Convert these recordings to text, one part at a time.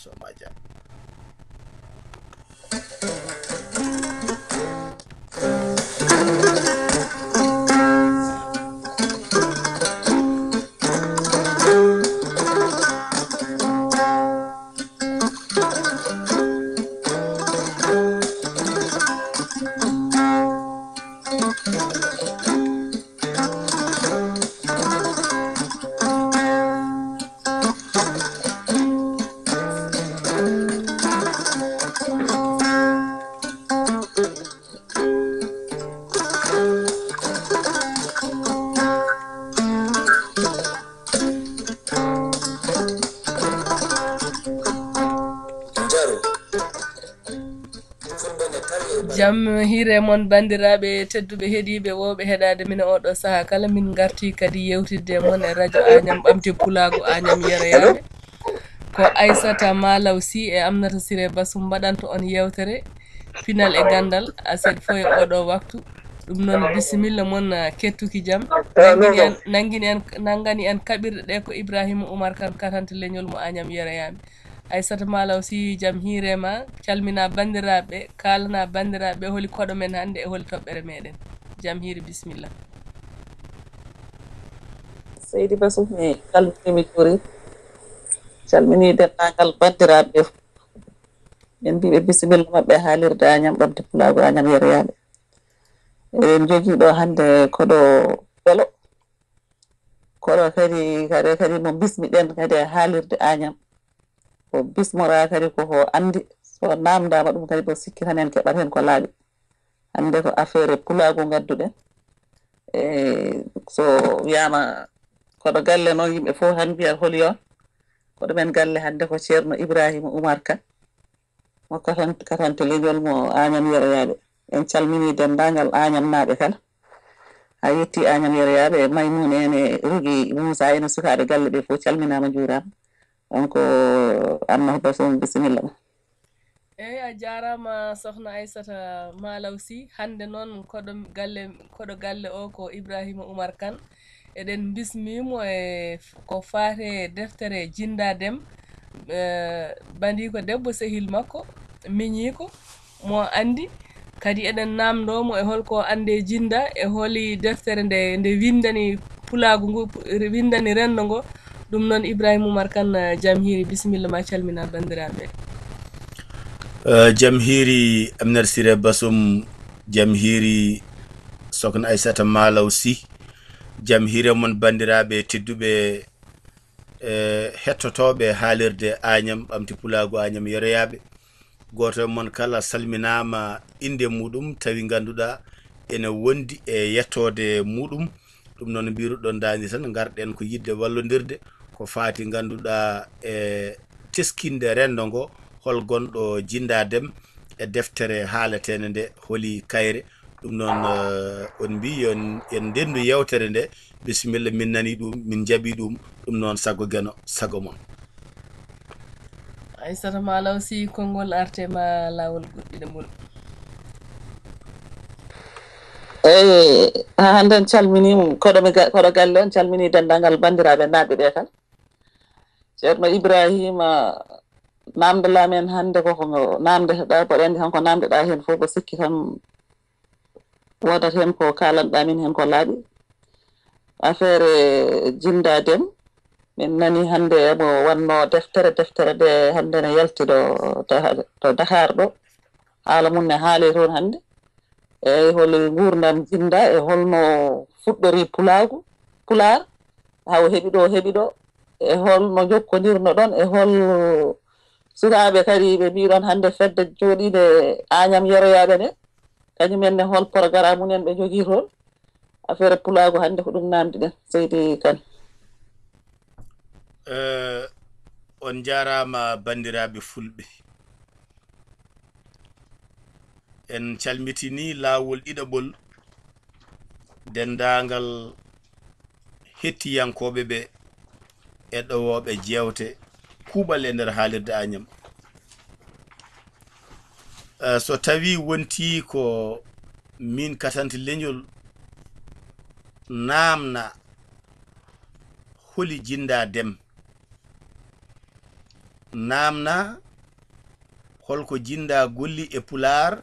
somaja jam hire mon bandiraɓe tedduɓe heeɗiɓe wowɓe heɗade min oɗo saaha kala min garti kadi yewtidde mon e radio Agnam ɓamte pulago Agnam Yerayaɓe ko Aissata Malaw Sy e Aminata Ciré Bassou mbaɗanto on yewtere pinal e gandal aset fo e oɗo waktu ɗum noon bisimilla moon kettuki jaam nangani en kaɓirɗe ɗe ko Ibrahima Oumar Kane katante leñol mo Agnam Yerayaɓe Aissata Malaw Sy jaam hirema calmina bandiraɓe kalana bandiraɓe holi koɗo men hannde e holi toɓɓere meɗen jaam hiiri bisimilla Seydi Bassou mi calminimi juuri calmini dendagal bandiraɓe en mbiɓe bisimilla mabɓe haalirde Agnam ɓamde pulago Agnam Yerayaɓe eɗen jogui ɗo hannde koɗo welo koɗo kadi mo bismiɗen kadi e haalirde Agnam ko bismora kadi koko andi so namdama ɗum kadi bo sikki tan en keɓat hen ko laaɓi hande ko affaire pulago gadduɗen so wiyama koɗo galle noon yimɓe fof tan mbiyat holi on koɗo men galle hande ko ceerno Ibrahima Oumar Kane mo katante leñol mo Agnam Yerayaɓe en calmini dendagal Agnam naaɓe kala ha yetti Agnam Yerayaɓe e Maymouna en e Rougui Moussa en e sukaɓe galle ɓe fof calminama juurama donc Anna Bassou bisimilla ma eyyi a jarama sokhna Aissata Malaw Sy hande noon koɗo galle o ko Ibrahima Oumar Kane eɗen bismimo e ko fate deftere Jinda Déme bandiko debbo sehil makko miñiko mo andi kadi eɗen namdomo e holko ande jinda e holi deftere nde windani pulagu ngu windani rendo ngo ɗum noon Ibrahima Oumar Kane jaam hiiri bisimilla ma calmina bandiraɓe jam hiiri Aminata Ciré Bassou jam hiiri sokhna Aissata Malaw Sy jam hiire mon bandiraɓe tedduɓe hettotoɓe haalirde Agnam ɓamti pulago Agnam Yerayaɓe goto mon kala salminama inde muɗum tawi ganduɗa ene wondi e yettode muɗum ɗum noon mbiruɗon dani tan garɗen ko yidde wallodirde ko fati ganduɗa e teskinde rendo ngo hol gonɗo Jinda Déme e deftere haaletede nde holi kayre ɗum noon on mbi en ndendu yewtere nde bisimilla min nani ɗum min jaaɓi ɗum noon sago gueno sago mon Aissata Malaw Sy konngol artema lawol goɗɗinagol eyyi hande en calminimo koɗo galle on calmini dendagal bandiraɓe naaɓe ɓe kala ceerno Ibrahima namde lamen hande koko namdeɗa boɗo andi hanko namdeɗa hen fof ko sikki tan wodat hen ko kalanɗa min hen ko laaɓi affaire Jinda Déme min nani hande mo wanno deftere nde hande ne yalti to Dakar ɗo haala mum ne haale toon hande eyyi hol gurdam Jinda e holno fuɗɗori pular haw heeɓi ɗo e holno jokkodirno ɗon e hol sukaɓe kadi ɓe mbiɗon hande fedde joɗide Agnam Yerayaɓe nde kañumen ne hol programme mumen ɓe jogui toon affaire pulago hande ko ɗum namdi ɗen Seydi Kane on jarama bandiraɓe fulɓe en calmitini lawol ɗiɗaɓol dendagal hettiyankoɓe ɓe e ɗowoɓe jewte kuuɓal e nder haalirde Agnam so tawi wonti ko min katante leñol namna holi Jinda Déme namna holko jinda golli e pular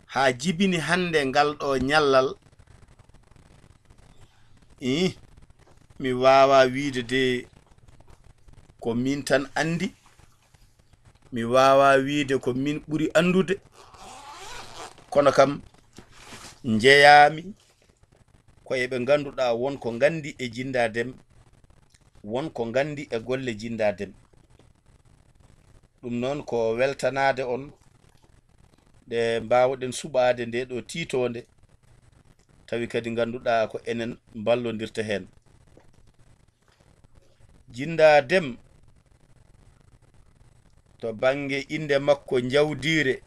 ha jibini hande ngal ɗo nyallal mi wawa wiide de ko min tan andi, mi wawa wiide ko min ɓuri andude, kono kam njeyami ko eɓe ganduɗa wonko gandi e jindadem, wonko gandi e golle jindadem. ɗum noon ko weltanade on de mbawɗen suɓade nde ɗo titonde, tawi kadi ganduɗa ko enen ballodirta hen. Jindadem to bange inde makko jawdire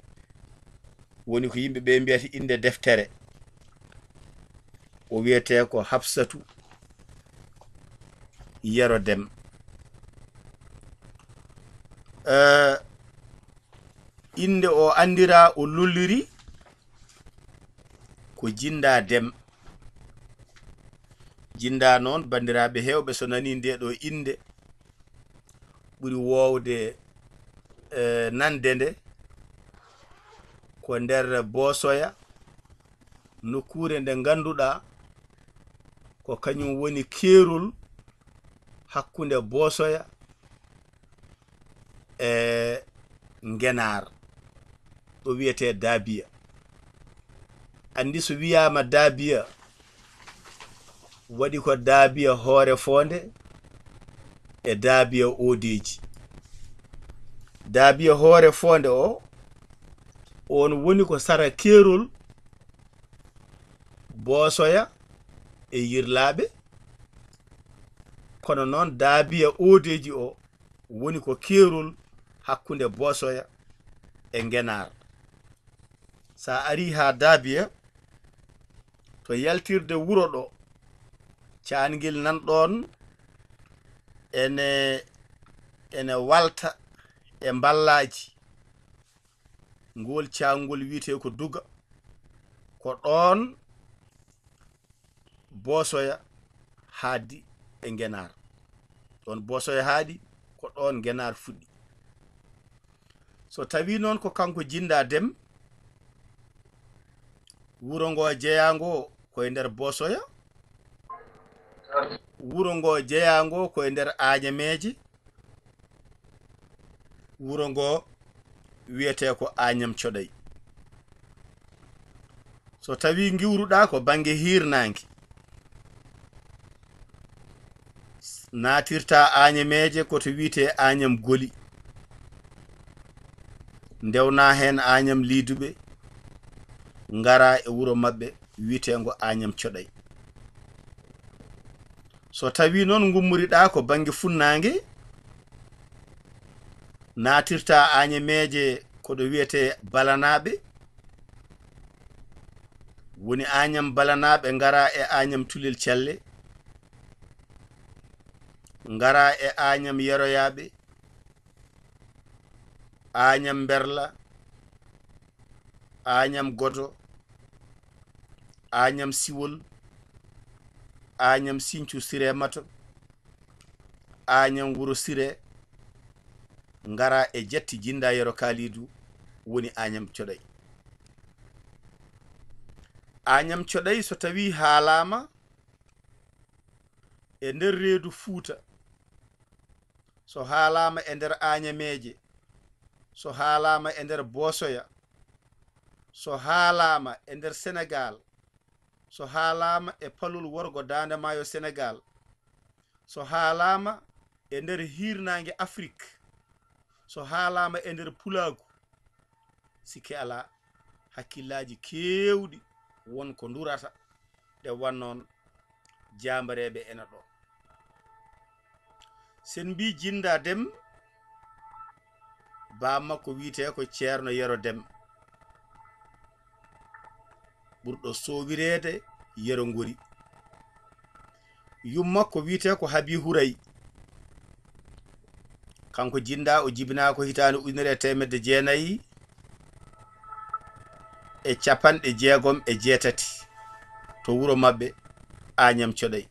woni ko yimɓe ɓe mbiyata inde deftere, o wiyete ko Hafsatu Yero Dem. inde o andira o lulliri ko Jinda Dem. Jinda noon bandiraɓe hewɓe so nani nde ɗo inde ɓuri wowde nande nde ko nder Bosoya, nokkure nde ganduɗa ko kañum woni keerol hakkunde Bosoya e Ngenar, ɗo wiyete Dabiya. Andi so wiyama Dabiya waɗi ko Dabiya hoore fonde e Dabiya odeji. Dabiya hoore fonde o on woni ko sara keerol Bosoya e yirlaɓe, kono noon Dabiya odeji o woni ko keerol hakkunde Bosoya e Ngenar. sa ari ha Dabiya to yaltirde wuro ɗo caangel nan ɗon ene walta e mballaji, ngol caangol wiyete ko Duga, ko ɗon Bosoya haadi e Ngenar. ɗon Bosoya haadi, ko ɗon Ngenar fuɗɗi. so tawi noon ko kanko Jinda Dem, wuro ngo jeeyango koye nder Bosoya, wuro ngo jeeyango koye nder Añameje, wuro ngo wiyete ko Añam Coɗay. so tawi giwruɗa ko bange hirnange, natirta Añameje koto wiyete Añam Goli, ndewna hen Añam Liduɓe, ngara e wuro mabɓe wiyetego Añam Coɗay. so tawi noon gummuriɗa ko bange funnange, natirta Añameje koɗo wiyete Balanaɓe, woni Añam Balanaɓe ngara e Añam Tulel Thialle, ngara e Añam Yeroyaɓe, Añam Berla, Añam Godo, Añam Siwol, Añam Sinthiou Siré Mato, Añam Wuro Siré, ngara e jetti Jinda Yero Kalidou woni Añam Coɗay. Añam Coɗay so tawi haalama e nder reedu Fuuta, so haalama e nder Añameje, so haalama e nder Bosoya, so haalama e nder Sénégal, so haalama e palol worgo Dande Maayo Sénégal, so haalama e nder hirnange Afrique, so haalama e nder Pulagu, sikki ala hakkillaji kewɗi won ko durata ɗe wannon jambareɓe ena ɗo. sen mbi Jinda Dem, ba makko wiyete ko Ceerno Yero Dem, ɓurɗo sowirede Yero Ngori. yummakko wiyete ko Habi Huray. kanko Jinda o jibina ko hitande 1968 to wuro mabɓe Añam Coɗay.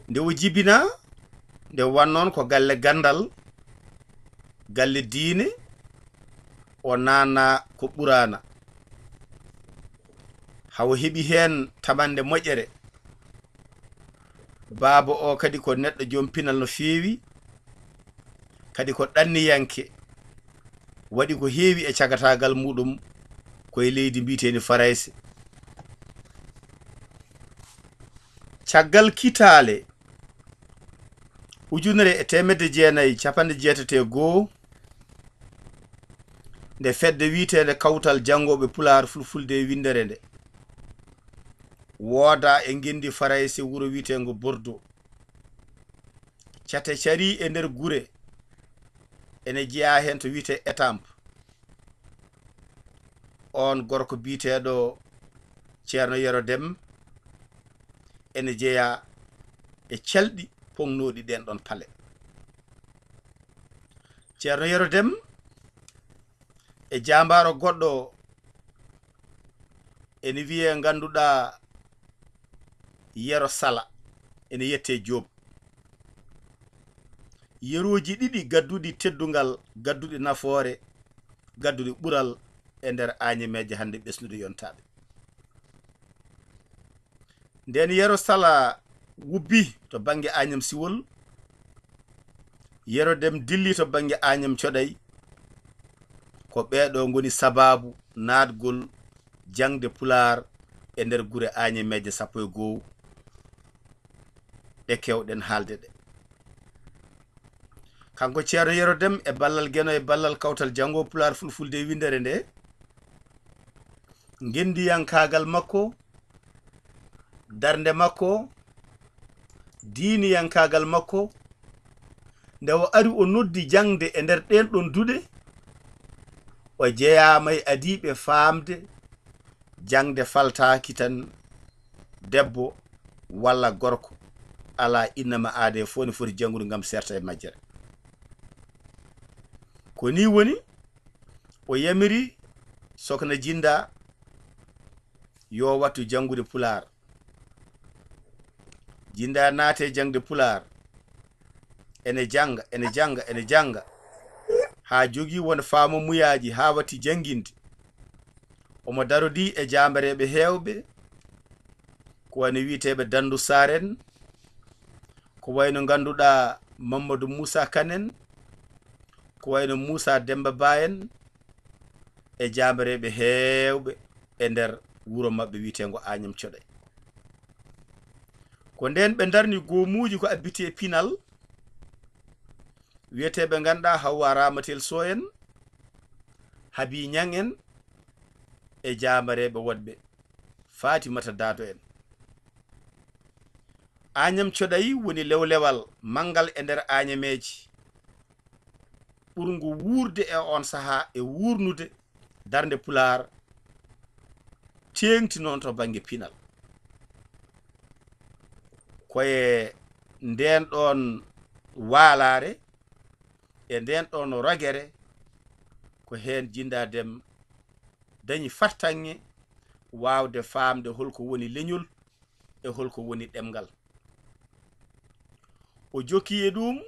nde o jibina nde wannoon ko galle gandal galle diine o nana ko ɓurana hawo heɓi hen tamande moƴƴere baaba o kadi ko neɗɗo joom pinal no feewi kadi ko ɗanniyanke waɗi ko heewi e cagatagal muɗum koye leydi mbiteni Farayse caggal kitale 1981 nde fedde wiitede kawtal jangoɓe Pulaar Fulfulde windere nde wooda e gendi Farayse wuro wiitengo Bordeaux cate cari e nder gure ene jeeya hen to wiite Étampe on gorko biiteɗo Ceerno Yero Dem ene jeeya e calɗi ponnoɗi ɗen ɗon pale Ceerno Yero Dem e jambaro goɗɗo ene wiye ganduɗa Yero Sala ene yette Joob yeroji ɗiɗi gadduɗi teddungal gadduɗi nafoore gadduɗi ɓural e nder Agnamèje hande ɓesnude yontaɓe nden Yero Sala wubbi to banggue Agnam Siwol Yero Dem dilli to banggue Agnam Coɗay ko ɓeeɗo goni sababu naatgol jangde Pulaar e nder gure Agnamèje 11 ɗe kewɗen haalde ɗe kanko Ceerno Yero Dem e ballal Gueno e ballal kawtal jango Pulaar Fulfulde windere nde gendiyankagal makko darnde makko diiniyankagal makko nde o ari o noddi jangde e nder ɗen ɗon duɗe o jeeyama e adiɓe faamde jangde faltaki tan debbo walla gorko ala innama aade fof ne foti jangude gam serta e majjere ko ni woni o yamiri Sokna Jinda yo wattu jangude Pulaar Jinda naate jangde Pulaar ene janga ha jogi won faamo muyaji ha watti janginde omo darodi e jambareɓe hewɓe ko wayno wiiteɓe Dandu Saren ko wayno ganduɗa Mamadou Moussa Kanen ko wayno Moussa Demba Bayen e jambareɓe hewɓe e nder wuro mabɓe wiitengo Agnam Coɗay ko nden ɓe darni goomuji ko abbiti e pinal wiyeteɓe ganduɗa Hawwa Ramatel Sow en Habi Niang en e jambareɓe wodɓe Fatimata Dado en Agnam Coɗay woni lewlewal mangal e nder Agnameji ɓurgo wuurde e on saha e wurnude darnde Pulaar tengti noon to banggue pinal koye nden ɗon waalare e nden ɗon rogere ko hen Jinda Dem dañi fartange wawde famde holko woni leñol e holko woni ɗemgal o jokki e ɗum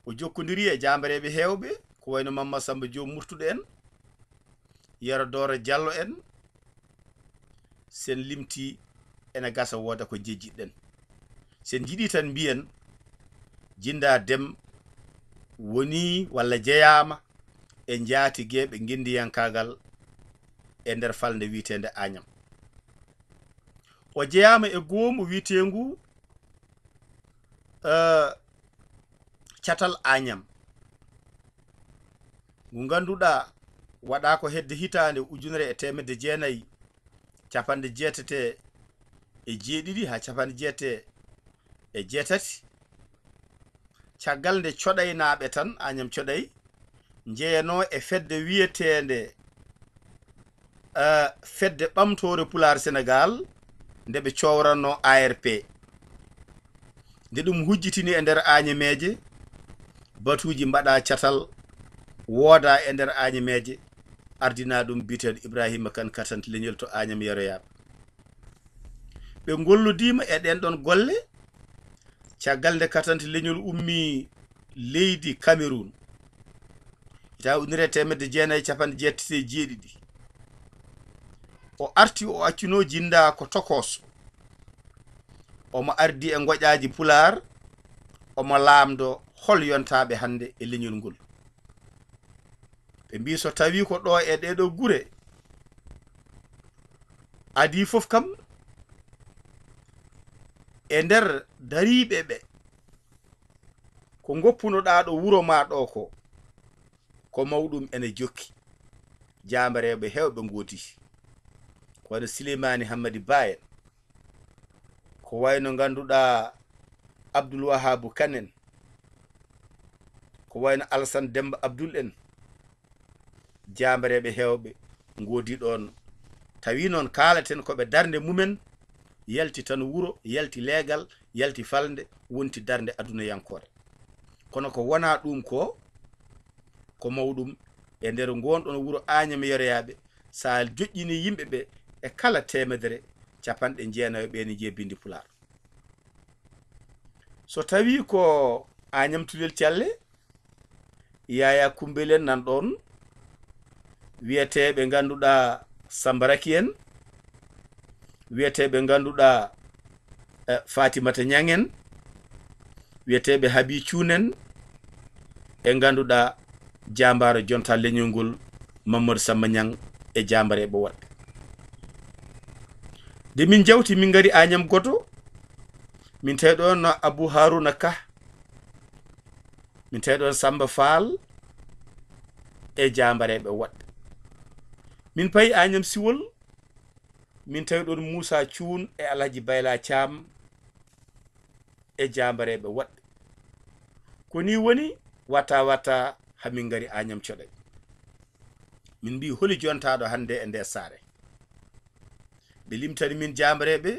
o jokkodiri e jambareɓe hewɓe ko wayno Mamma Samba Diop Murtuɗo en Yero Doro Diallo en sen limti ene gasa woda ko jejjiɗen sen jiiɗi tan mbiyen Jinda Dem woni walla jeeyama e jaatigueɓe gendiyankagal e nder falde wiitende Agnam o jeeyama e goomu wiitengu catal Agnam ngu ganduɗa waɗa ko hedde hitande 1987 ha 1988 caggal nde coɗaynaɓe tan Agnam Coɗay jeeyano e fedde wiyetende fedde ɓamtore Pulaar Sénégal nde ɓe cowranno ARP nde ɗum hujjitini e nder Agnameje batuji mbaɗa catal wooda e nder Agnameje ardina ɗum biteɗo Ibrahima Kane Kartanti leñol to Agnam Yeroyaɓe ɓe golludima e ɗen ɗon golle caggal nde katante leñol ummi leydi Cameroun ita unire temedde jeenayi capanɗe jeetati e jeeɗiɗi o arti o accino jinda ko tokoso omo ardi e goƴaji pular omo laamdo hol yontaɓe hande e leñol ngol ɓe mbi so tawi ko ɗo e ɗeɗo gure adi fof kam e nder dariɓe ɓe ko goppunoɗa ɗo wuro ma ɗo ko mawɗum ene jokki jambareɓe hewɓe ngoti kono Silimani Hammadi Ba en ko wayno ganduɗa Abdoul Wahabu Kanen ko wayno Alassane Demba Abdoul en jambareɓe hewɓe ngodi ɗon tawi noon kalaten koɓe darde mumen yalti tan wuro yalti leegal yalti falde wonti darde aduna yankore kono ko wona ɗum ko mawɗum e nder gonɗon wuro Agnam Yoroyaɓe sa joƴƴini yimɓeɓe e kala temedere capanɗe jeenayo ɓeni jeebindi pular so tawi ko Agnam Tulel Thialle Yaya Kumbelen nan ɗon wiyeteɓe ganduɗa Sambaraki en wiyeteɓe ganduɗa Fatimata Niang en wiyeteɓe Habi Cuunen e ganduɗa jambaro jonta leñol ngol Mamadou Samba Niang e jambareɓe woɗɓe de min jawti min gari Agnam Goto min tawi ɗon no Abou Harouna Ka min tawi ɗon Samba Fall e jambareɓe woɗɓe min payi Agnam Siwol min tawi ɗon Moussa Thioune e Alhaji Bayla Thiam e jambareɓe woɗɓe ko ni woni wata hamin gari Agnam Thioday min mbi holi jontaɗo hande e nder saare ɓe limtani min jambareɓe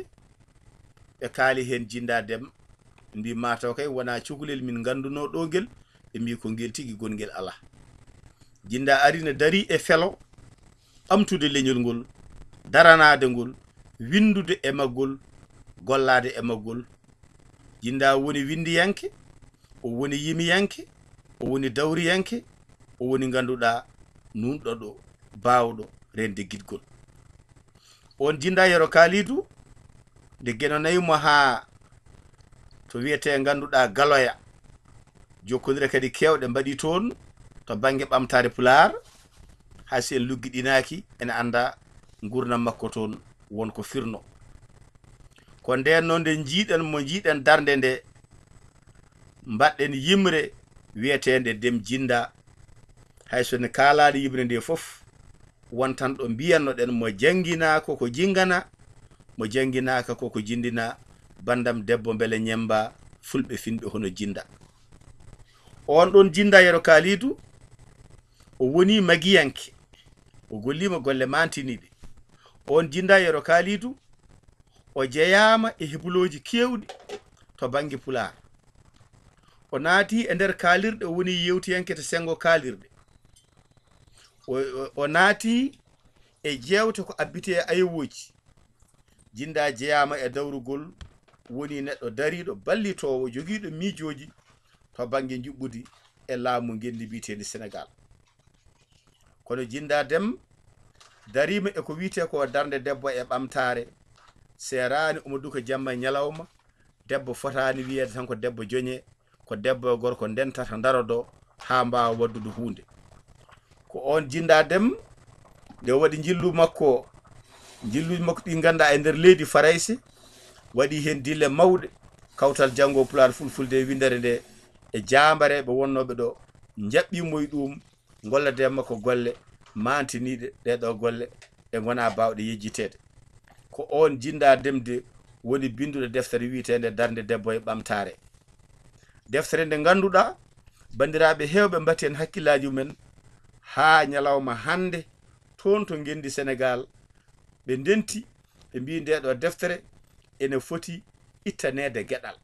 ɓe kaali hen Jinda Dem mbi mataw kay wona cukalel min ganduno ɗo ngel ɓe mbi ko ngel tigi gongel ala Jinda arina dari e felo amtude leñol ngol daranade ngol windude e maggol gollade e maggol Jinda woni windiyanke o woni yimiyanke o woni dawriyanke o woni ganduɗa nunɗo ɗo bawɗo rende guidgol on Jinda Yero Kalidou nde genonayimo ha to wiyete ganduɗa Galoya jokkodire kadi kewɗe mbaɗi toon to banggue ɓamtare pular haysi en luggiɗinaki ene anda gurnam makko toon wonko firno ko nden noon nde jiiɗen mo jiiɗen darde nde mbaɗɗen yimre wiyetende Dem Jinda hayso ne kalaɗe yimre nde fof wontan ɗo mbiyanno ɗen mo jangina koko jingana mo janginaka koko jindina bandam debbo beele ñemba fulɓe finɓe hono Jinda on ɗon Jinda Yero Kalidou o woni magiyanke o gollima golle mantiniɗe on Jinda Yero Kalidou o jeyama e hebuloji kewɗi to banggue pular o naati e nder kalirɗe o woni yewtiyanke to sengo kalirɗe o naati e jewte ko abbite e ayowoji Jinda jeyama e dawrugol woni neɗɗo dariɗo ballitowo jogiiɗo miijoji to banggue juɓɓudi e laamu ngendi biitendi Sénégal kono Jinda Dem darima e ko wiite ko darde debbo e ɓamtare serani omo duka jamma e ñalawma debbo fotani wiyede tan ko debbo joñe ko debbo e gorko ndentata darodo ha mbawa waddude hunde ko on Jinda Dem nde waɗi jilluji makko ɗi ganda e nder leydi Farayse waɗi hen dille mawɗe kawtal janggo pular fulfulde windere nde e jambareɓe wonnoɓe ɗo jaɓɓimo e ɗum gollade makko golle mantiniɗe ɗeɗo golle e gona bawɗe yejjitede ko on Jinda Dem de woni bindude deftere wiitende darde debbo e ɓamtare deftere nde ganduɗa bandiraɓe hewɓe mbatti hen hakkillaji mumen ha ñalawma hande toon to gendi Sénégal ɓe ndenti ɓe mbi ndeɗo deftere ene foti ittanede gueɗal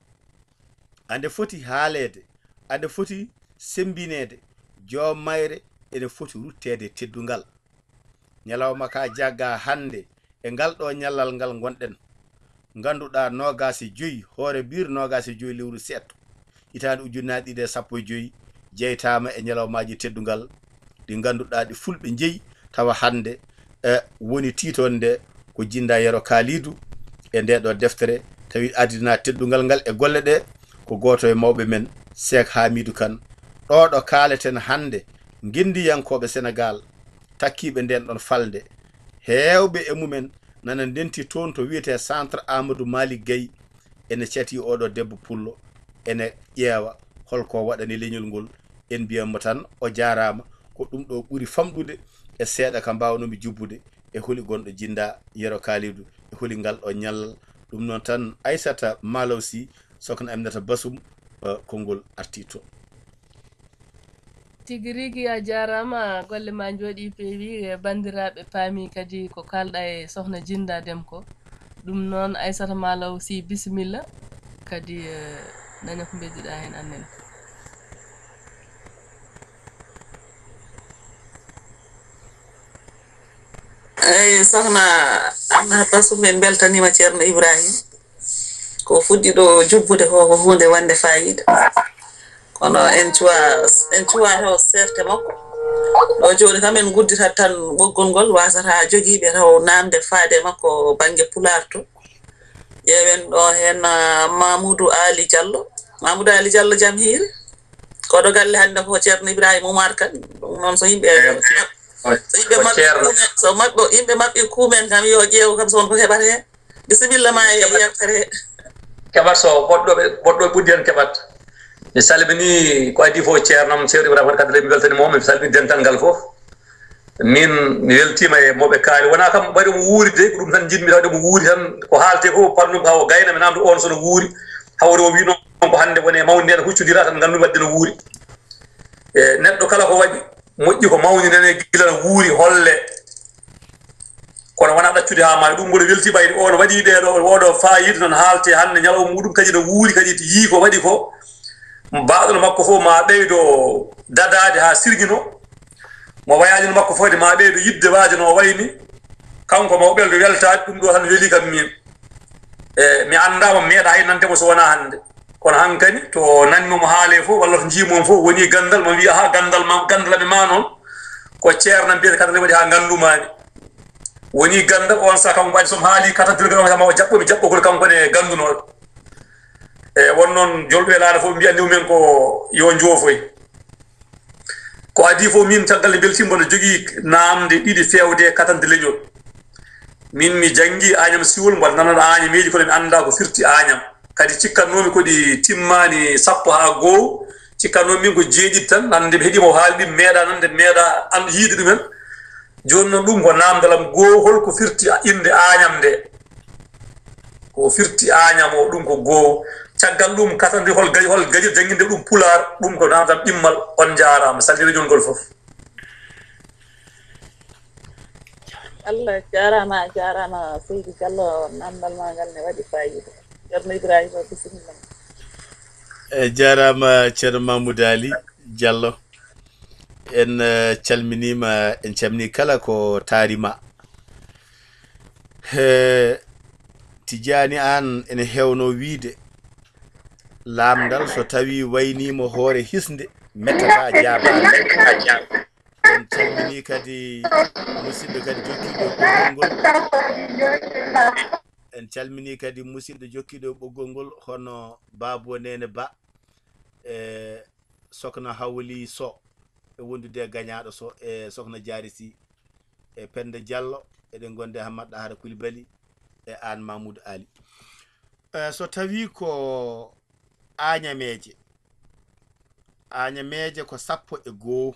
ande foti haalede ande foti sembinede joom mayre ene foti ruttede teddungal ñalawma ka jagga hande e ngal ɗo ñallal ngal gonɗen ganduɗa nogas e joyi hoore bir nogas e joyi lewru setto hitande ujunnaje ɗiɗi e sappo e joyi jeytama e ñalawmaji teddugal ɗi ganduɗa ɗi fulɓe jeeyi tawa hande woni titonde ko jinda Yero Kalidou e nde ɗo deftere tawi addina teddugal ngal e golle ɗe ko goto e mawɓe men Cheikh Hamidou Kane ɗo kaleten hande gindiyankoɓe Sénégal takkiɓe nden ɗon falde hewɓe e mumen nana ndenti toon to wiyete centre Amadou Malick Gueye ene cati oɗo debbo pullo ene ƴeewa holko waɗani leñol ngol en mbiyatmo tan o jarama ko ɗum ɗo ɓuri famɗude e seeɗa ka mbawnomi jubbude e holi gonɗo jinda Yero Kalidou e holi ngal ɗo ñallal ɗum noon tan Aissata Malaw Sy Sokhna Aminata Bassoum konngol arti to tigi rigi a jarama golle ma jooɗi peewi e bandiraɓe paami kadi ko kalɗa e sohna Djinda Demko ɗum noon Aissata Malaw Sy bisimilla kadi nana ko beddiɗa hen annene eyi sohna Aminata Bassoum en beltanima ceerno Ibrahima ko fuɗɗi ɗo jubbude ko hunde wande fayida kono en cuwa taw serte makko ɗo joni kam en gudditat tan ɓoggol ngol wasata jogiiɓe taw namde faade makko banggue pular to ƴeewen ɗo hen Mamoudou Ali Diallo jam hiiri koɗo galle hande ko ceerno Ibrahima Oumar Kane ɗum noon so yimɓe yimɓe maɓɓe kuumen kam yo ƴeew kam so won ko heɓata hen bisimilla ma e yewtere keɓat so goɗɗo ɓuddi hen keɓat mi salmini ko adi fof ceernam ceerno Ibrahima Kane mi weltanimo mi salmini dental ngal fof min mi weltima e moɓe kaali wona kam ɓaɗi omo wuuri de ko ɗum tan jinmi tawde omo wuuri tan ko haalte fof parnum hawo gayna mi namdo on sono wuuri hawre o wi noon ko hande woni mawni nde huccodira tan gandu wadde no wuuri e neɗɗo kala ko waɗi moƴƴi ko mawni nene gila no wuuri holle kono wona ɗaccude ha maayi ɗum mboɗo welti ɓayde on waɗi ɗe ɗo oɗo fayida noon haalte hande ñalawma muɗum kadi no wuuri kadi to yii ko waɗi ko mbaɗono makko fof ma ɓeydo dadade ha sirguino mo wayadino makko fof de ma ɓeydo yidde waaje no wayni kanko mo ɓeldo weltade ɗum ɗo tan weeli kam min e mi andama meeɗa hay nantemo so wona hande kono hankadi to nanmimo haale fof walla to jiimon fof woni gandal mo wiya ha gandalaɓe ma noon ko ceerno mbiyata kata waɗi ha gandumani woni gandal on saka mo waɗi somo haali katantirgama o jaɓɓomi jaɓɓogol kanko ne gandunoɗo e won noon jolɓe laana fof mbiya mumen ko yo joofoy ko adi fof min caggal nde beltimbo no jogui namde ɗiɗi fewde katante leñol min mi janggi Agnam Siwol mboɗa nanana Agnameji kono mi anda ko firti Agnam kadi cikkannomi koɗi timmani 1 ha 1 cikkannomi min ko jeeɗiɗi tan hande mi heeɗima o haali ɗi meeɗa nande meeɗa yiide ɗumen joni noon ɗum ko namdalam 1 holko firti inde Agnam nde ko firti Agnam o ɗum ko 1 caggal ɗum katande hol gadi jangguinde ɗum pular ɗum ko namdam ɗimmal on jarama salli joni ngol fof Allah jarama Seydi Diallo namdal ma ngal ne waɗi fayida ceerno Ibrahima bisimilla e jarama ceerno Mamoudou Ali Diallo en calminima en camni kala ko taarima Tidiani an ene hewno wiide lamdal so tawi waynimo hoore hisnde mettata jabade en calmini kadi musidɗo kadi jokkiɗo ɓoggol ngol en calmini kadi musidɗo jokkiɗo ɓoggol ngol hono Babou Nene Ba e Sokhna Hawli Sow e wondude gañaɗo so e Sokhna Diary Sy e Penda Diallo eɗen gonde Hammadou Hara Coulibaly e an Mamoudou Ali so tawi ko Agnameje ko 1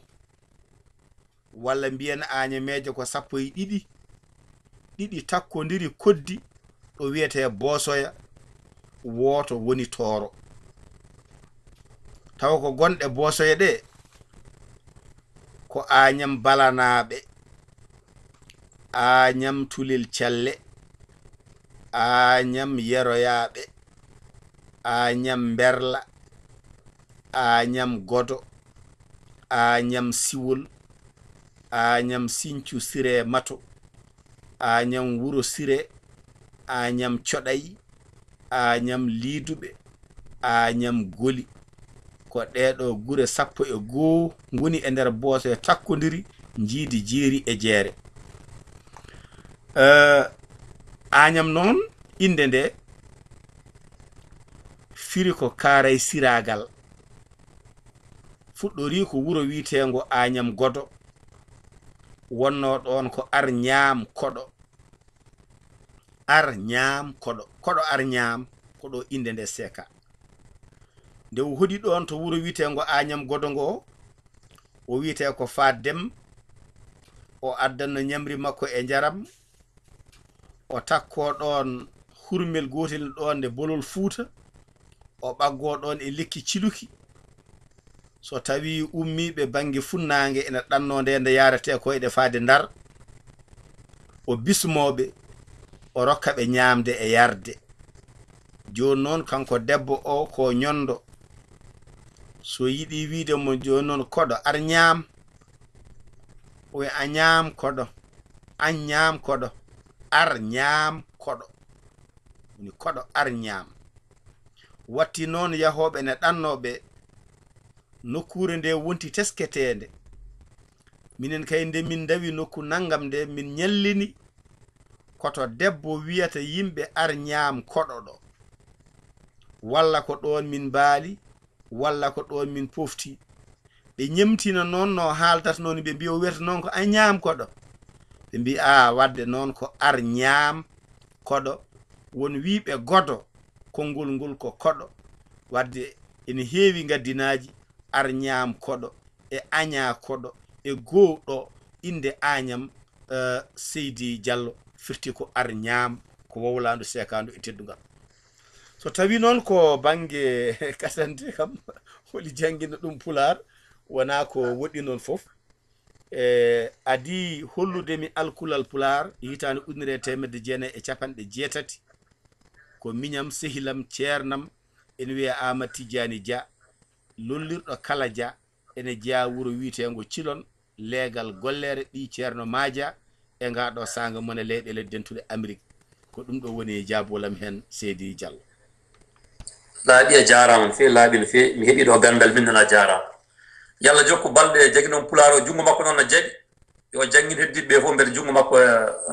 walla mbiyen Agnameje ko 12 ɗiɗi takkodiri koddi ɗo wiyete Bosoya woto woni Toro taw ko gonɗe Bosoya ɗe ko Agnam Balanaɓe Agnam Tulel Thialle Agnam Yeroyaɓe Agnam Berla Agnam Godo Agnam Siwol Agnam Sinthiou Siré Mato Agnam Wuro Siré Agnam Coɗay Agnam Liduɓe Agnam Goli ko ɗeɗo gure 11 ngoni e nder boose takkodiri jiidi jeeri e jeere. Agnam noon inde nde firi ko Kaaray Siragal fuɗɗori ko wuro wiitengo Agnam Godo wonno ɗon ko Arñam Koɗo. Arñam Koɗo Koɗo Arñam ko ɗo inde nde seka. Nde hodi ɗon to wuro wiitengo Agnam Godo ngo o wiite ko Fadem o addanno ñamri makko e njaram o takko ɗon hurmel gotel ɗon nde Bolol Fuuta o ɓaggo ɗon e lekki ciluki so tawi ummiɓe bangi funnange ene ɗanno nde yarate ko e faade Ndar o bismoɓe o rokka ɓe ñamde e yarde. Joni noon kanko debbo o ko nyondo so yiɗi wiide mo joni noon Koɗo Arñam o wi a ñam Koɗo an ñam Koɗo Arñam Koɗo ni Koɗo Arñam. Watti noon yahoɓe ne ɗannoɓe nokkure nde wonti tesketende minen kay nde min dawi nokku nangam nde min ñallini koto debbo wiyata yimɓe Arñam Koɗo ɗo walla ko ɗon min baali walla ko ɗon min pofti ɓe ñemtina noon no haaldata noon ɓe mbi o wiyata noon ko Agnam Koɗo ɓe mbi wadde noon ko Arñam Koɗo won wiɓe Godo konngol ngol ko Koɗo wadde ene heewi gaddinaji Arñam Koɗo e Aña Koɗo e goɗo inde Agnam Seydi Diallo firti ko Arñam ko wowlandu sekandu e teddugal. So tawi noon ko bange kasante kam holi jangina ɗum Pular wona ko woɗɗi noon fof adi hollude mi alkulal Pular hitande 1980 ko miñam sehilam ceernam ene wiya Amadou Tidiani Dia lollirɗo kala Dia ene jeya wuro wiitengo Cilon legal gollere ɗi ceerno Madia e ngaɗo sanga mone leyɗele dentuɗe Amérique ko ɗum ɗo woni jabolam hen Seydi Diallo. laaɓi a jarama fe laaɓi no fe mi heeɓi ɗo gandal min noon a jarama yalla jokku balɗe jagui noon Pular o jungo makko noon no jaɓi yo jangguin heddiɓe fof mbeɗa jungo makko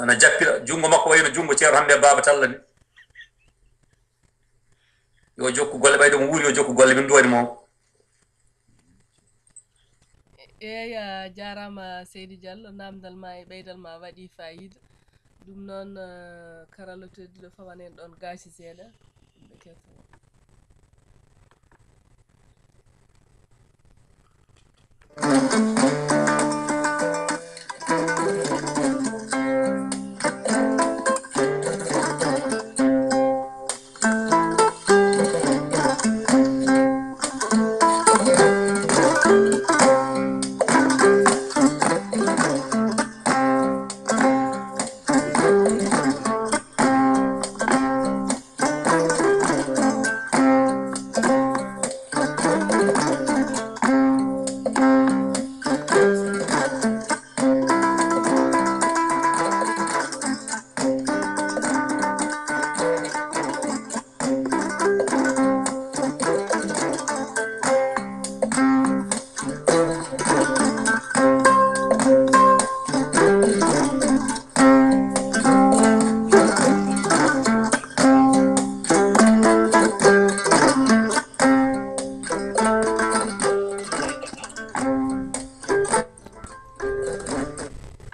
ana jappira jungo makko wayno jungo ceerno Hammet Baba Talla ni yo jokku golle ɓayde mo wuuri yo jokku golle min duwani mo. eya jarama Seydi Diallo namdal ma e ɓeydal ma waɗi fayida ɗum noon karalla tedduɗo fawanen ɗon gaasi seeɗa ɓe ketto.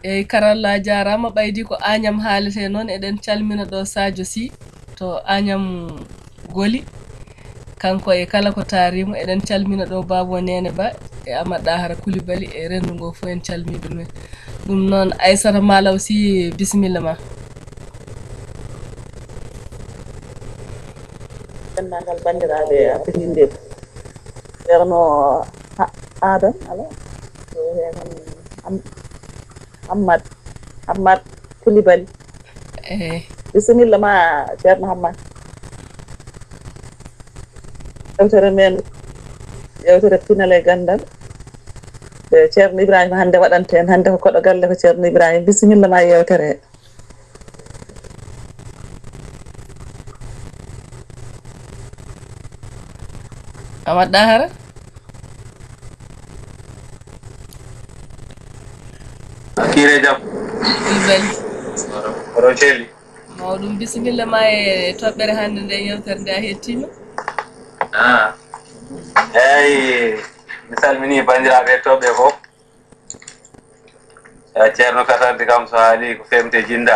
eyyi karalla jarama ɓaydi ko Agnam haalete noon eɗen calmina ɗo Sadio Sy to Agnam Goli kanko e kala ko taarimo eɗen calmina ɗo Babo Nene Ba e Amadou Dahara Coulibaly e rendu ngo fo en calmi ɗumen ɗum noon Aissata Malaw Sy bisimilla ma. dendagal bandiraɓe afirinde ceerno Adam ala Hammad Coulibaly bisimilla ma ceerno Hammad. yewtere men yewtere pinal e gandal ceerno Ibrahima hande waɗante en hande ko koɗo galle ko ceerno Ibrahima bisimilla ma yewtere he. Amad Dahara Kire jam Kulibali oɗon celli mawɗum bisimilla ma e toɓɓere hannde nde yewtere nde a hettima eyyi mi salmini bandiraɓe toɓɓe fof ceerno katante kam so haali ko femte jinda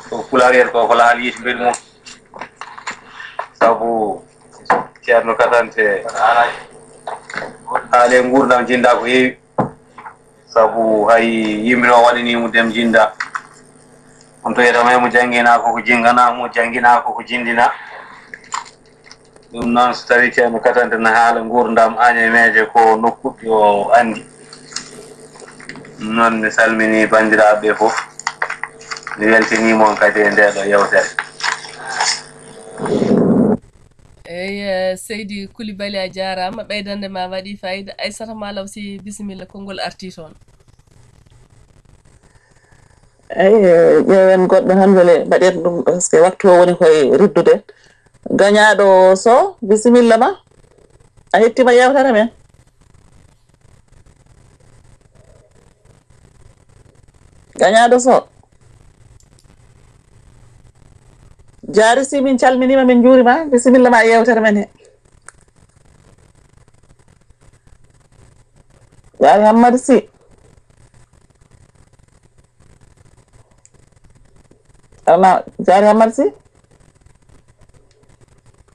ko pulaar ko laal yitibel mum sabu ceerno katante haale gurdam jinda ko heewi sabu hay yimɓe o waɗanimo dem jinda on to yetama mo jangina koko jingana mo jangina koko jindina ɗum noon so tawi ceerno katante no haala gurdam Agname ko nokkuɗo o andi noon mi salmini bandiraɓe fof mi weltinimon kadi e ndeɗo yewtere eyyi Seydi Coulibaly a jarama ɓeydande ma waɗi fayida Aissata Malaw Sy bisimilla konngol arti toon eyyi ƴeewen goɗɗo tan wele mbaɗen ɗum par ce que waktu o woni koye riddude gañaɗo so bisimilla ma a hettima yewtere men gañaɗo so jaari si min calminima min juurima bisimilla ma yewtere men he jaari Hammadou Sy alma jaari Hammadou Sy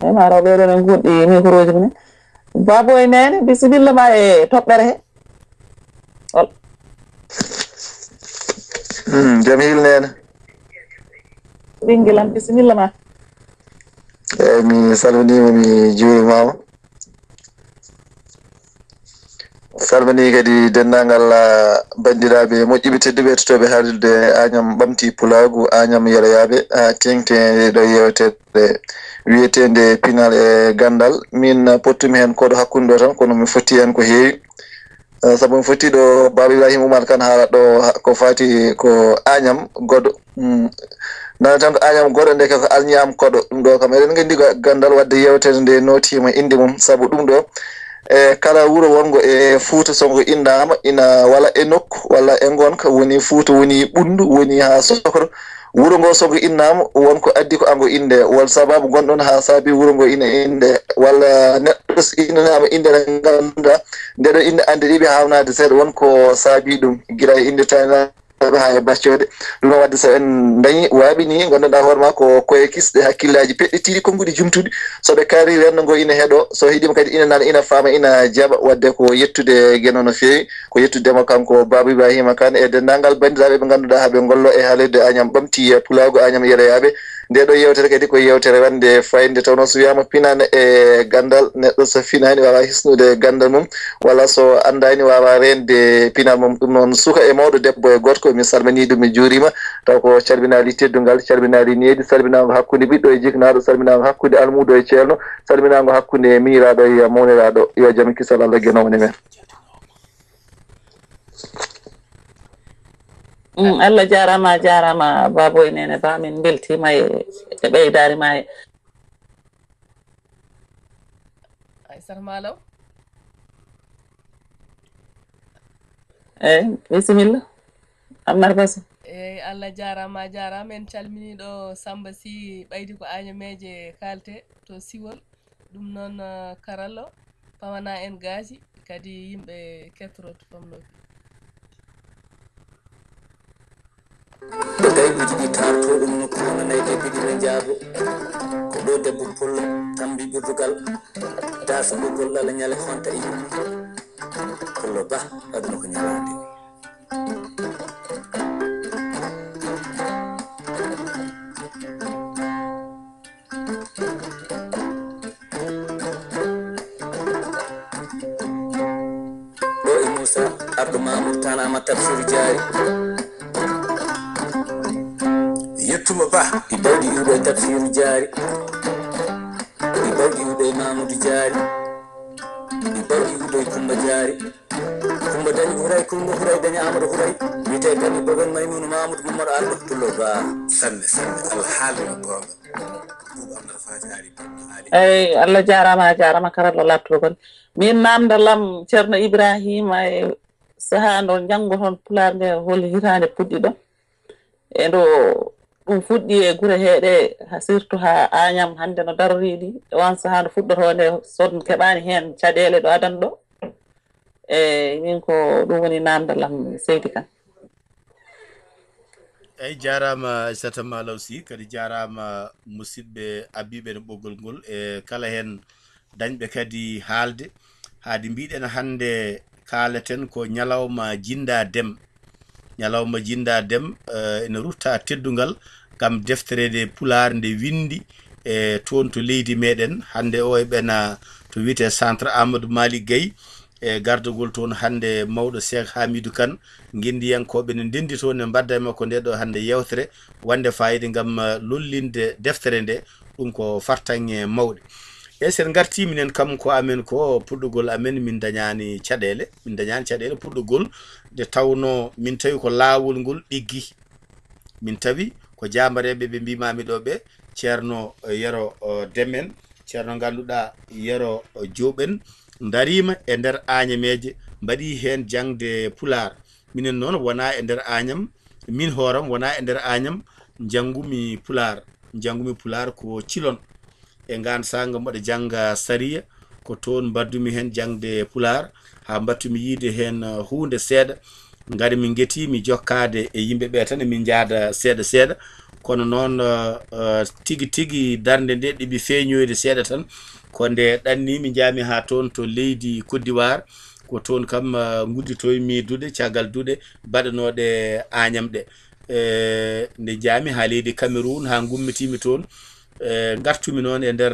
e ma raw ɓeɗo men gunɗi micro ji minen Baboy Nene bisimilla ma e toɓɓere he Jamil Nene ɓinguel am bisimilla ma eyyi mi salminima mi juurimama salmini kadi dendagal bandiraɓe moƴƴiɓe tedduɓe totoɓe haalirde Agname ɓamti pulagu Agname yeroyaɓe ha tengte ɗo yewtere wiyetede pinal e gandal min pottumi hen koɗo hakkude ɗo tan kono mi fotti hen ko heewi saabu mi fotti ɗo Baba Ibrahima Oumar Kane haala ɗo ko fati ko Agname goɗɗo nana tan ko Agname goɗɗo nde ko alñiyama koɗo ɗum ɗo kam eɗen gandi gandal wadde yewtere nde notima inde mum saabu ɗum ɗo e kala wuuro wongo e Fouta songo innama ina walla e nokku walla e gonka woni Fouta woni ɓundu woni ha Sokoro wuuro ngo songo innama wonko addi ko ango inde won sababu gonɗon ha saabi wuuro ngo ina inde walla neɗɗo so innama inde nde ganduɗa ndeɗo inde ande ɗiɓe hawnade seeɗa wonko saabi ɗum guila e inde tani ha e baccode ɗum noon wadde so en dañi waaɓi ni ganduɗa hoorema ko koye kisɗe hakkillaji peɗɗitiɗi konguɗi jumtuɗi soɓe kaari renndo ngo ina heeɗo so hiiɗima kadi ina nana ina faama ina jaɓa wadde ko yettude gueno no feewi ko yettudemo kanko Baba Ibrahima Kane e denndangal bandiraɓe ɓe ganduɗa haaɓe gollo e haalirde Agname ɓamti pulago Agname yeroyaɓe nde ɗo yewtere kadi ko yewtere wande fayinde tawno so wiyama pinane e gandal neɗɗo so finani wawa hisnude gandal mum walla so andani wawa rende pinal mum ɗum noon suka e mawɗo debbo e gorko mi salmini ɗum mi juurima taw ko calminali teddugal calminali needi salminago hakkude ɓiɗɗo e jiknaɗo salminago hakkude almudo e ceerno salminago hakkude miiraɗo e mawniraɗo yo jaam kisal Allah guenowne men Allah jarama Baboy Nene ba min beltima e ɓeydari ma e Aissata Malaw eyyi bisimilla Amnar Basso eyyi Allah jarama en calminiɗo Samba Sy ɓaydi ko Agnameje kalte to Siwol ɗum noon karallo pawana en gaasi kadi yimɓe kettoroto famnoɓe ɗo gayɓuji ɗi tarto ɗum nokku hono nayi debbiɗi no jaabo ko ɗo debbo pullo tambi ɓurdugal dasa ɓoggol ɗala ñale honta e yimɓe pullo ba aduna ko ñalande ɗo e Moussa arɗo Mamour tanama Tafsir Diary yettuma ba ɗi bawɗi iwɗo e Tafsir Diary ɗi bawɗi iwɗo e Mamoudou Diary ɗi bawɗi iwɗo e Coumba Diary Coumba dañi Huray Coumba Huray dañi Amadou Huray wiyete Gani Bogan Maymouna Mamoudou Mamadou Arɗo Tullo Ba sanne alhaali no gonga eyi Allah jarama a jarama karalla lattuɗo min namdalam ceerno Ibrahima e saaha ndo janggoton pular nde hol hitande puɗɗi ɗo e ndo ɗum fuɗɗi e guure heeɗe surtout ha Agname hande no daroriɗi e on saaha nde fuɗɗoto nde son keɓani hen caɗele ɗo adan ɗo e min ko ɗum woni namdalam Seydi Kane. eyyi jarama Aissata Malaw Sy kadi jarama musidɓe abiɓe no ɓoggol ngol e kala hen dañɓe kadi haalde haade mbiɗen hande kaleten ko ñalawma jinda dem ñalawma jinda dem ene rutta teddugal gam defterede pular nde windi e toon to leydi meɗen hande o e ɓena to wiyete centre Amadou Malick Gueye e gardugol toon hande mawɗo Cheikh Hamidou Kane guindiyankoɓe ne ndendi toon ne mbadda e makko nde ɗo hande yewtere wande fayida gam lollinde deftere nde ɗum ko fartange mawɗe e sen garti minen kam ko amen ko puɗɗogol amen min dañani caɗele puɗɗogol nde tawno min tawi ko laawol ngol ɗiggi min tawi ko jamareɓe ɓe mbimami ɗo ɓe ceerno Yero Demen ceerno ganduɗa Yero Joɓen darima e nder Agnameje mbaɗi hen jangde pular minen noon wona e nder Agname min hooram wona e nder Agname jangumi pular ko Cilon e ngan sanga mbaɗa jangga Sariya ko toon mbaddumi hen jangde pular ha mbattumi yiide hen hunde seeɗa ngari min gueti mi jokkade e yimɓeɓe tan min jaada seeɗa kono noon tigui darde nde ɗiɓi feeñoyde seeɗa tan ko nde ɗanni mi jaami ha toon to leydi Côte d'Ivoire ko toon kam gudditoymi duuɗe caggal duuɗe baɗanoɗe Agname ɗe nde jaami ha leydi Cameroun ha gummitimi toon gartumi noon e nder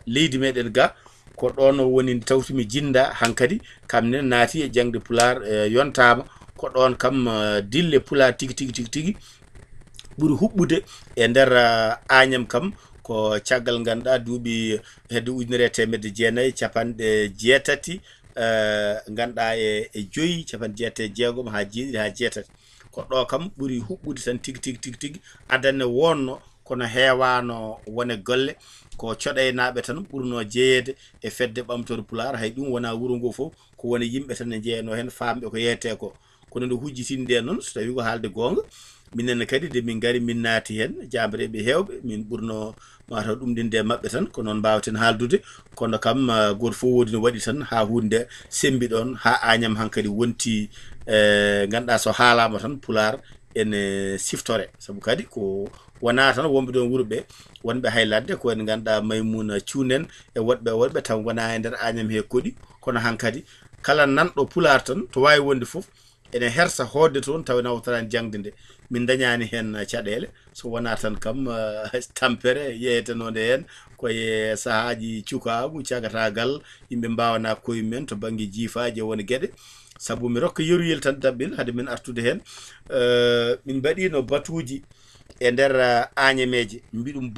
leydi meɗen ga ko ɗon woni tawtumi jinda hankadi kamne naati e jangde pular yontama ko ɗon kam dille pular tigi ɓuri huɓɓude e nder Agname kam ko caggal ganduɗa duuɓi hedde ujunere temedde jeenayyi capanɗe jeetati ganduɗa e joyyi capanɗe jeetati e jeegom ha jeeɗiɗi ha jeetati ko ɗo kam ɓuri huɓɓude tan tigi adane wonno kono heewano wone golle ko coɗaynaɓe tan ɓurno jeeyede e fedde ɓamtore pular hay ɗum wona wuuro ngo fof ko woni yimɓe tan ne jeeyano hen famɓe ko yeyete ko kono nde hujjitinde noon so tawi ko haalde gonga minen kadi de min gari min naati hen jambreɓe hewɓe min ɓurno mataw ɗumɗinde mabɓe tan ko noon mbawaten haaldude kono kam goto fof wodi no waɗi tan ha hunde sembi ɗon ha Agname hankadi wonti ganduɗa so haalama tan pular ene siftore saabu kadi ko wona tan wonɓe ɗon wuuro ɓe wonɓe hay ladde ko en ganduɗa Maymouna Thioune e woɗɓe taw gona e nder Agname he koɗi kono hankadi kala nanɗo pular tan to wawi wonde foof ene hersa hodde toon taw nawtorani jangde nde min dañani hen caɗele so wona tan kam tampere yeeyetenode hen koye sahaji cukagu cagatagal yimɓe mbawana koyemumen to banggue jiifaji e won gueɗe saabu mi rokka yeruyel tan dabɓel haade min artude hen min mbaɗino batuji e nder Agnameje mbi ɗum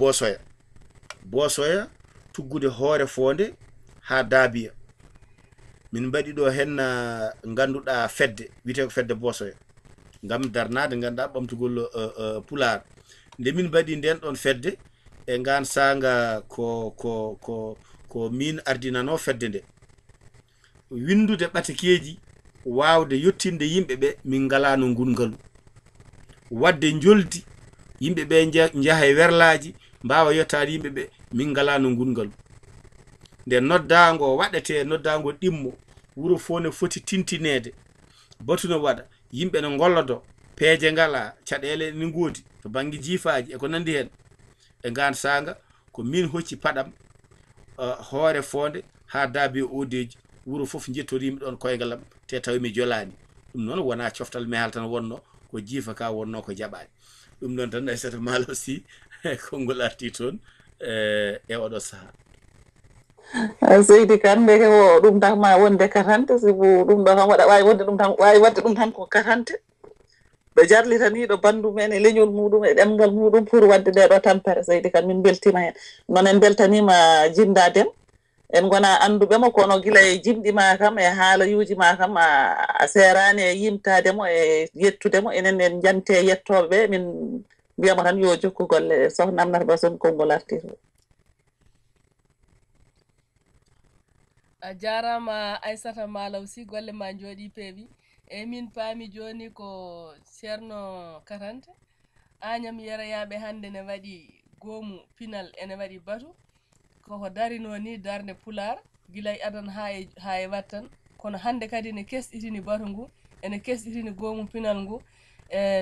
Bosoya tuggude hoore fonde ha Dabiya min mbaɗi ɗo hen ganduɗa fedde wiyete ko fedde Bosoya ngam darnade ganduɗa ɓamtugol pular nde min mbaɗi nden ɗon fedde e ngan sanga ko min ardinano fedde nde windude ɓatakeji wawde yettinde yimɓeɓe min galano ngulngalu wadde joldi yimɓeɓe jaaha e werlaji mbawa yettade yimɓeɓe min galano ngulngalu nde noddago waɗete noddago ɗimmo wuuro fo ne foti tintinede batu no waɗa yimɓe ne gollodo peeje ngala caɗele ni goodi to banggue jiifaji e ko nandi hen e ngan sanga ko min hocci paɗam hoore fonde ha Dabiya Odeji wuuro foof jettorimi ɗon koygalam te tawi mi jolani ɗum noon wona coftal mehal tan wonno ko jiifa ka wonno ko jaɓani ɗum noon tan Aissata Malaw Sy konngol arti toon e oɗo saaha Seydi Kane ndeke o ɗum tan ma wonde katante sibu ɗum ɗo tan waɗa wawi wonde ɗum tan wawi wadde ɗum tan ko katante ɗo jarlitaniɗo bandu men e leñol muɗum e ɗemgal muɗum pour wadde nde ɗo tampere Seydi Kane min beltima hen noon en beltanima Jinda Déme en gona anduɓemo kono guila e jimɗima kam e haalayuji ma kam a serani e yimtademo e yettudemo enen en jante yettoɓeɓe min mbiyamo tan yo jokku golle sohna Aminata Ba Sow konngol arti to a jarama Aissata Malaw Sy golle ma jooɗi peewi e min paami joni ko ceerno Karante Agnam Yerayaɓe hande ne waɗi goomu pinal ene waɗi batu koko darino ni darde pular guilay adana ha e wattan kono hande kadi ne kesɗitini batu ngu ene kesɗitini goomu pinal ngu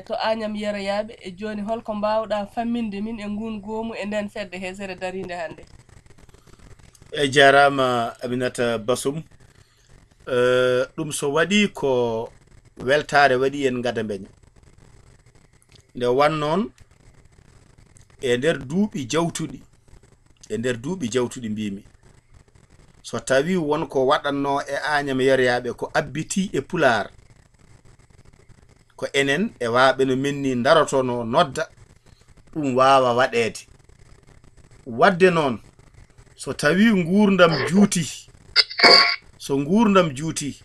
to Agnam Yerayaɓe e joni holko mbawɗa famminde min e ngun goomu e nden fedde hesere darinde hande. e jarama Aminata Bassoum ɗum so waɗi ko weltare waɗi en gada beñ nde wannoon e nder duuɓi jawtuɗi mbimi so tawi wonko waɗanno e Agnam Yerayaɓe ko abbiti e pular ko enen e waaɓe no menni darotono nodda ɗum wawa waɗede wadde noon so tawi gurdam juuti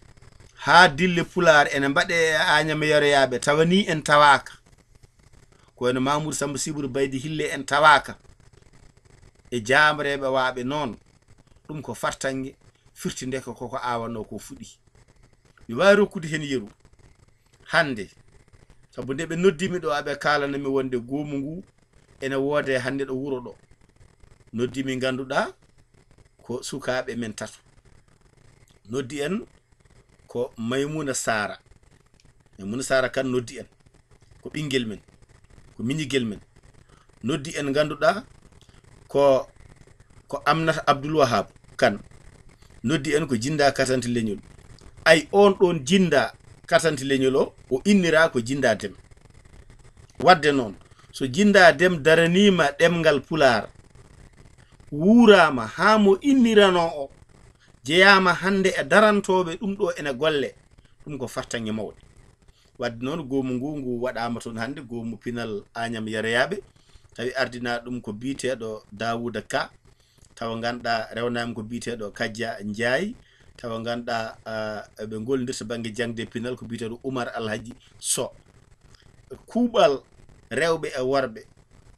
ha dille pular ene mbaɗe e Agnam Yerayaɓe tawani en tawaka ko eno Mamoudou Samba Sibori Baydi Hille en tawaka e jamreɓe waaɓe noon ɗum ko fartange firti nde koko awanno ko fuɗi mi wawi rokkude hen yeru hande sabu nde ɓe noddimi ɗo aɓe kalanami wonde goomu ngu ene woode hande ɗo wuro ɗo noddimi ganduɗa ko sukaɓe men tato noddi en ko Maymuna Sara kan noddi en ko ɓinguel men ko miñiguel men noddi en ganduɗa ko Amnata Abdoul Wahab kan noddi en ko Jinda Katanti Leñol ay on ɗon Jinda Katanti Leñol o innira ko Jinda Dem wadde noon so Jinda Dem daranima ɗemgal pular wurama ha mo innirano o jeyama hande e darantoɓe ɗum ɗo ene golle ɗum ko fartange mawɗe wadde noon goomu ngu waɗama toon hande goomu pinal Agnam Yerayaɓe tawi ardina ɗum ko biteɗo Dawouda Ka tawa ganduɗa rewnami ko biteɗo Kadja Ndiaye tawa ganduɗa ɓe gollidirta banggue jangde pinal ko biteɗo Oumar Alhaji Sow kuuɓal rewɓe e worɓe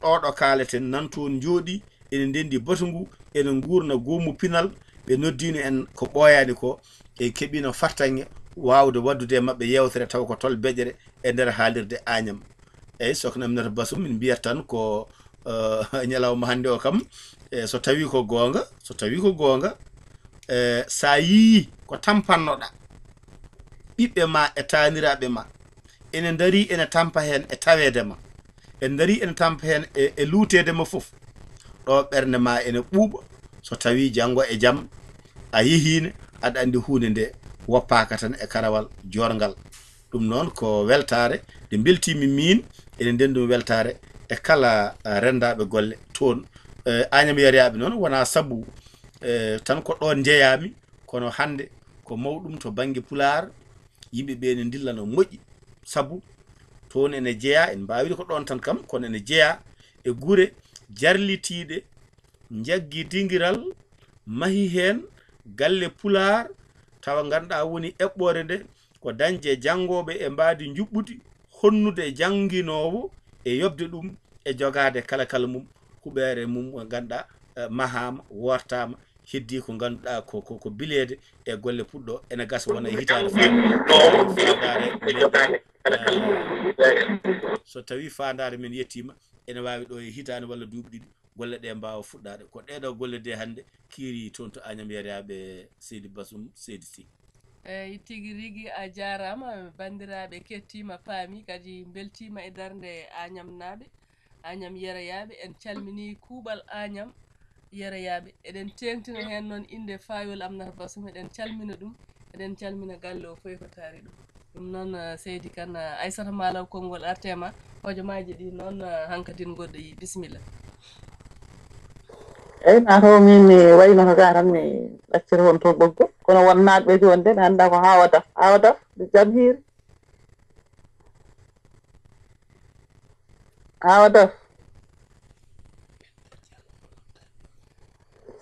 ɗoɗo kaleten nan toon jooɗi ene ndendi batu ngu ene gurna goomu pinal ɓe noddino en ko ɓooyani ko e keɓino fartange wawde waddude mabɓe yewtere taw ko tol beƴere e nder haalirde Agnam eyyi sokhna Aminata Bassoum min mbiyat tan ko ñalawma hande o kam so tawi ko gonga sa yii ko tampannoɗa ɓiɓɓe ma e taniraɓe ma ene dari ene tampa hen e tawede ma ene dari ene tampa hen e luutede ma foof ɗo ɓernde ma ene ɓuuɓa so tawi janggo e jaam a yehine aɗa andi hunde nde woppaka tan e karawal jorgal ɗum noon ko weltare nde beltimi min ene nden ɗum weltare e kala rendaɓe golle toon Agnam Yerayaɓe noon wona sabu tan ko ɗon jeeyami kono hande ko mawɗum to banggue pular yimɓeɓe ne dilla no moƴƴi sabu toon ene jeeya en mbawide ko ɗon tan kam kono ene jeeya e guure jarlitiɗe jagguidiral mahi hen galle pular tawa ganduɗa woni eɓɓore nde ko dañje jangoɓe e mbadi juɓɓudi honnude jangguinowo e yobde ɗum e jogade kala mum huɓere mum ganduɗa mahama wortama heddi ko ganduɗa ko bilede e golle puɗɗo ene gasa wona hitande so tawi fandare men yettima ene wawi ɗo e hitande walla duuɓi ɗiɗi golle ɗe mbawa fuɗɗade ko ɗeɗo golle de hande kiiri toon to Agnam Yerayaɓe Seydi Bassoum Seydi Sy eyyi tigui rigui a jarama bandiraɓe kettima paami kadi beltima e darde Agnam naɓe Agnam Yerayaɓe en calmini kuuɓal Agnam Yerayaɓe eɗen tengtina hen noon inde Fayol Aminata Bassoum eɗen calmina ɗum eɗen calmina galle o foy ko taari ɗum noon Seydi Kane Aissata Malaw konngol artema hojomaji ɗi noon hankkadin goɗɗo yi bisimilla. eyyi mataw min mi wayno ko ga tan mi ɗacciri won toon ɓoggol kono won natɓe joni de mi anda ko Hawa Daf jam hiiri Hawa Daf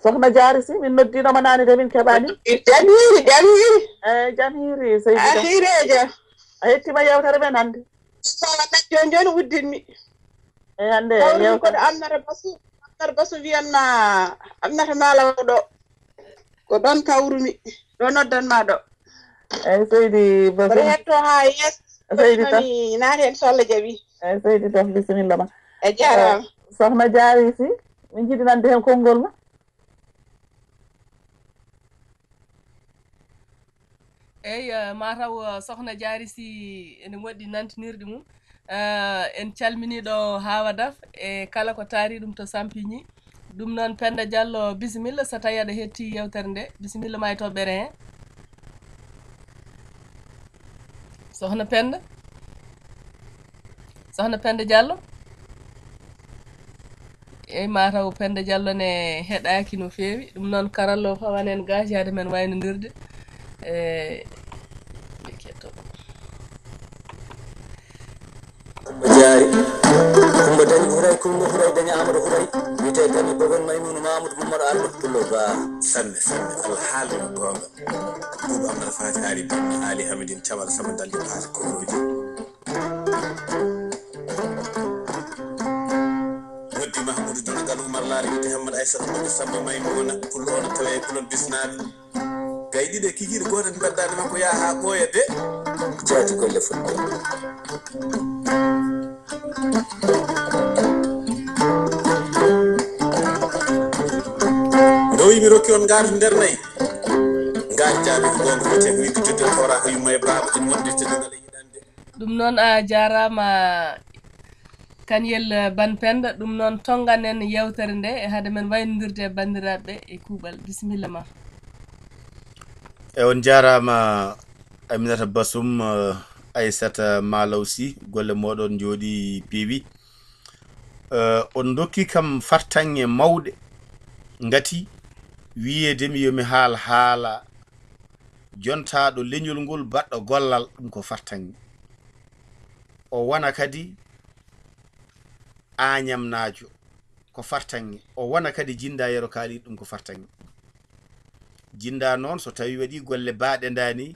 sokhna Diary Sy min noddinoma nane de min keɓani jam hiiri eyyi jam hiiri Seydi a hiirejo a hettima yewtere men hande so joni uddinmi eyyi hande yewtere Aminata Bassoum wiyanma Aminata Malaw ɗo ko ɗon kawrumi ɗo noddanma ɗo eyyi seydi mboɗo basum hetto ha yes seydi tan mi naati hen so Allah jaaɓi eyyi seydi tan bisimilla ma a jarama sohna Diary Sy min jiiɗi nande hen konngol ma eyyi mataw sohna Diary Sy ene moƴƴi nantinirde mum en calminiɗo Hawa Daf e kala ko taari ɗum to Sampigny ɗum noon Penda Diallo bisimilla so tawi aɗa hetti yewtere nde bisimilla ma e toɓɓere he sohna Penda Diallo eyyi mataw Penda Diallo ne heɗaki no fewi ɗum noon karallo fawan en gasiyade men waynodirde jaari kumba dañi huray kumba huray dañi amadou huray wiyete dañi bogon maymuno mamadou mamadou ardo pullo ba sanne allah haalino gonga buuba amara fati ali hamidine thiamal sama dalde paati koroji noddi mahmoudou dunagal oumar laare wiyete hammad aissata moƴo samba maymuna pullo ono tawe kulon bisnaɓe gayɗiɗe kikiɗe goto ne mbaddade makko yaa ha ɓooya de jaati golle fuɗɗo mi rokki on ngaari nder nayi ngaari jaabi ko gonga wiyete ko widde tudde tora ko yumma e baaba en wondirte ɗugal e yiɗande ɗum noon a jarama Kanyel Ban Penda ɗum noon tonganen yewtere nde e haade men waynodirde e bandiraɓe e kuuɓal bisimilla ma e on jarama Aminata Basum Aissata Malaw Sy golle moɗon jooɗi peewi on dokki kam fartange mawɗe ngati wiyedemi yomi haala jontaɗo leñol ngol baɗɗo gollal ɗum ko fartange o wona kadi añamnajo ko fartange o wona kadi jinda yero kaali ɗum ko fartange jinda noon so tawi waɗi golle baɗe ndani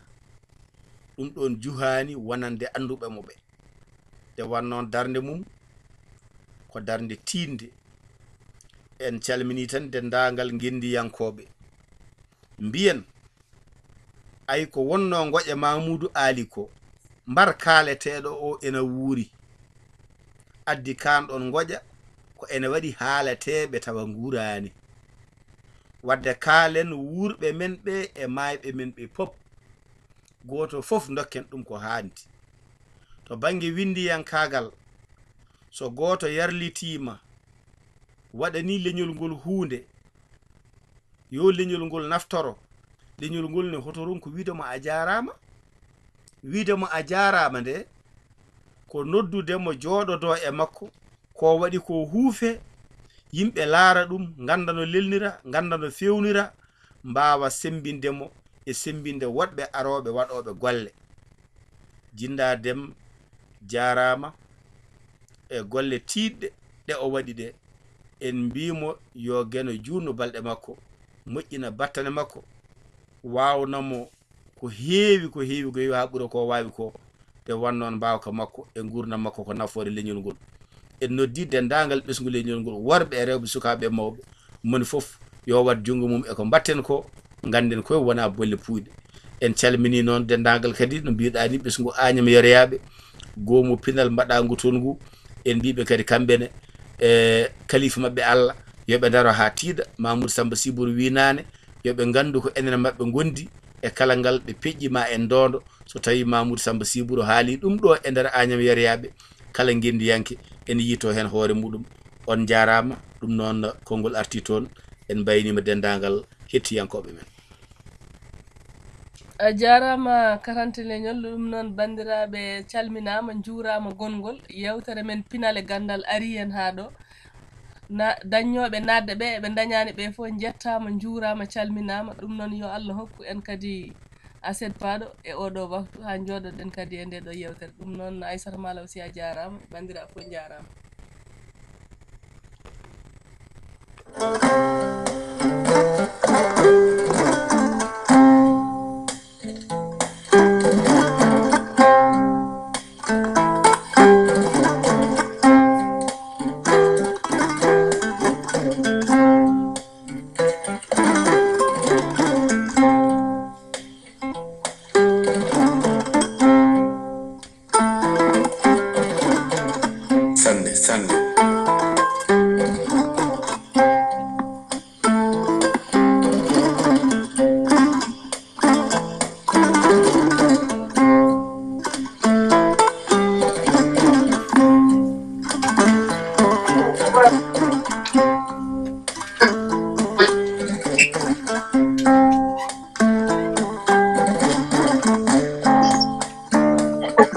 ɗum ɗon juhani wonande anduɓe mo ɓe de wannoon darde mum ko darde tinde en calmini tan dendagal gendiyankoɓe mbiyen ay ko wonno goƴe Mamoudou Ali ko mbar kaaleteɗo o ena wuuri addi kanɗon goƴa ko ene waɗi haaleteɓe tawa guurani wadde kaalen wuurɓe men ɓe e mayɓe men ɓe pop goto fof dokken ɗum ko handi to bange windiyankagal so goto yarlitima waɗani leñol ngol hunde yo leñol ngol naftoro leñol ngol ne hotoron ko widemo a jarama widemo a jarama nde ko noddudemo jooɗodo e makko ko waɗi ko huufe yimɓe laara ɗum ganda no lelnira ganda no fewnira mbawa sembindemo e sembinde woɗɓe aroɓe waɗoɓe golle jinda dem jarama e golle tiɗɗe ɗe o waɗi ɗe en mbimo yo geno junno balɗe makko moƴƴina battane makko wawnamo ko heewi ko yo ha ɓuura ko wawi ko te wannoon mbawka makko e gurdam makko ko nafoore leñol ngol en noddi dendagal ɓesgu leñol ngol worɓe e rewɓe sukaɓe e mawɓe moni foof yo wat jungo mum e ko batten ko ganden koye wona bolle puyɗe en calmini noon dendagal kadi no mbiɗa ni ɓesgu Agnam Yoroyaɓe gomo pinal mbaɗangu toon ngu en mbiɓe kadi kamɓene e kalifa mabɓe Allah yoɓe daro ha tiiɗa Mamoudou Samba Sibour winane yoɓe gandu ko enen mabɓe gondi e kala ngal ɓe peƴƴima en dondo so tawi Mamoudou Samba Sibour haali ɗum ɗo e nder Agnam Yoroyaɓe kala gendiyanke en yito hen hoore muɗum on jarama ɗum noon konngol arti toon en baynima dendagal hettiyankoɓe men a jarama karante leñol ɗum noon bandiraɓe calminama juurama gongol yewtere men pinale gandal ari hen ha ɗo daññoɓe nadde ɓe eɓe dañani ɓe foof jettama juurama calminama ɗum noon yo Allah hokku en kadi aset paɗo e oɗo waktu ha joɗoɗen kadi e nde ɗo yewtere ɗum noon Aissata Malaw Sy a jarama bandira foof jarama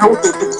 hawtude